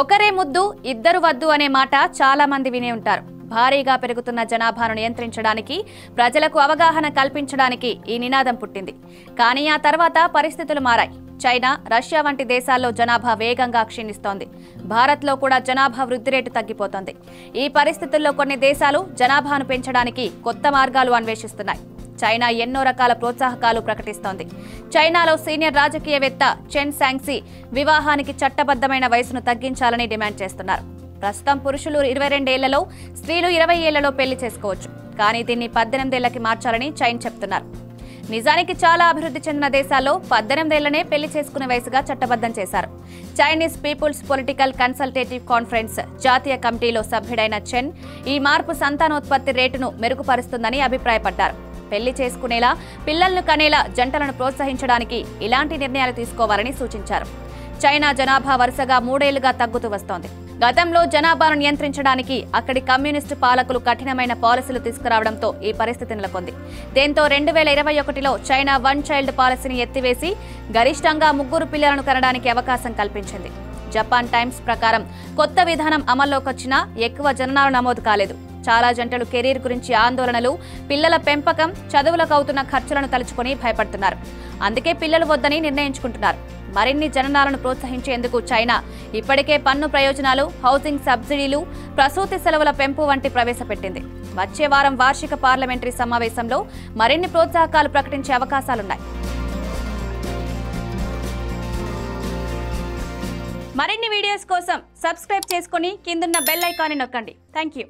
ఒకరే ముద్దు ఇద్దరు వద్దు అనే మాట చాలా మంది వినే ఉంటారు. భారీగా పెరుగుతున్న జనాభాను నియంత్రించడానికి, ప్రజలకు అవగాహన కల్పించడానికి ఈ నినాదం పుట్టింది. కానీ ఆ తర్వాత పరిస్థితులు మారాయి. చైనా, రష్యా వంటి దేశాల్లో జనాభా వేగంగా క్షీణిస్తోంది. భారత్లో కూడా జనాభా వృద్ధి రేటు తగ్గిపోతోంది. ఈ పరిస్థితుల్లో కొన్ని దేశాలు జనాభాను పెంచడానికి కొత్త మార్గాలు అన్వేషిస్తున్నాయి. చైనా ఎన్నో రకాల ప్రోత్సాహకాలు ప్రకటిస్తోంది. చైనాలో సీనియర్ రాజకీయవేత్త చెన్ శాంగ్సీ వివాహానికి చట్టబద్దమైన వయసును తగ్గించాలని డిమాండ్ చేస్తున్నారు. ప్రస్తుతం పురుషులు 22 ఏళ్లలో, స్త్రీలు 20 ఏళ్లలో పెళ్లి చేసుకోవచ్చు. కానీ దీన్ని 18 ఏళ్లకి మార్చాలని చైన్ చెప్తున్నారు. నిజానికి చాలా అభివృద్ధి చెందిన దేశాల్లో 18 ఏళ్లనే పెళ్లి చేసుకునే వయసుగా చట్టబద్దం చేశారు. Chinese People's Political Consultative Conference జాతీయ కమిటీలో సభ్యుడైన చెన్ ఈ మార్పు సంతానోత్పత్తి రేటును మెరుగుపరుస్తుందని అభిప్రాయపడ్డారు. పెళ్లి చేసుకునేలా, పిల్లలను కనేలా జంటలను ప్రోత్సహించడానికి ఇలాంటి నిర్ణయాలు తీసుకోవాలని సూచించారు. చైనా జనాభా వరుసగా 3 ఏళ్లుగా తగ్గుతూ వస్తోంది. గతంలో జనాభాను నియంత్రించడానికి అక్కడి కమ్యూనిస్టు పాలకులు కఠినమైన పాలసీలు తీసుకురావడంతో ఈ పరిస్థితి నెలకొంది. దీంతో 2021లో చైనా వన్ చైల్డ్ పాలసీని ఎత్తివేసి గరిష్టంగా 3 పిల్లలను కనడానికి అవకాశం కల్పించింది. జపాన్ టైమ్స్ ప్రకారం కొత్త విధానం అమల్లోకొచ్చినా ఎక్కువ జననాలు నమోదు కాలేదు. చాలా జంటలు కెరీర్ గురించి ఆందోళనలు, పిల్లల పెంపకం, చదువులకు అవుతున్న ఖర్చులను తలుచుకుని భయపడుతున్నారు. అందుకే పిల్లలు వద్దని నిర్ణయించుకుంటున్నారు. మరిన్ని జననాలను ప్రోత్సహించేందుకు చైనా ఇప్పటికే పన్ను ప్రయోజనాలు, హౌసింగ్ సబ్సిడీలు, ప్రసూతి సెలవుల పెంపు వంటి ప్రవేశపెట్టింది. వచ్చే వారం వార్షిక పార్లమెంటరీ సమావేశంలో మరిన్ని ప్రోత్సాహకాలు ప్రకటించే అవకాశాలున్నాయి. మరిన్ని వీడియోస్ కోసం సబ్స్క్రైబ్ చేసుకుని కిందున్న బెల్ ఐకాన్ని నొక్కండి. థాంక్యూ.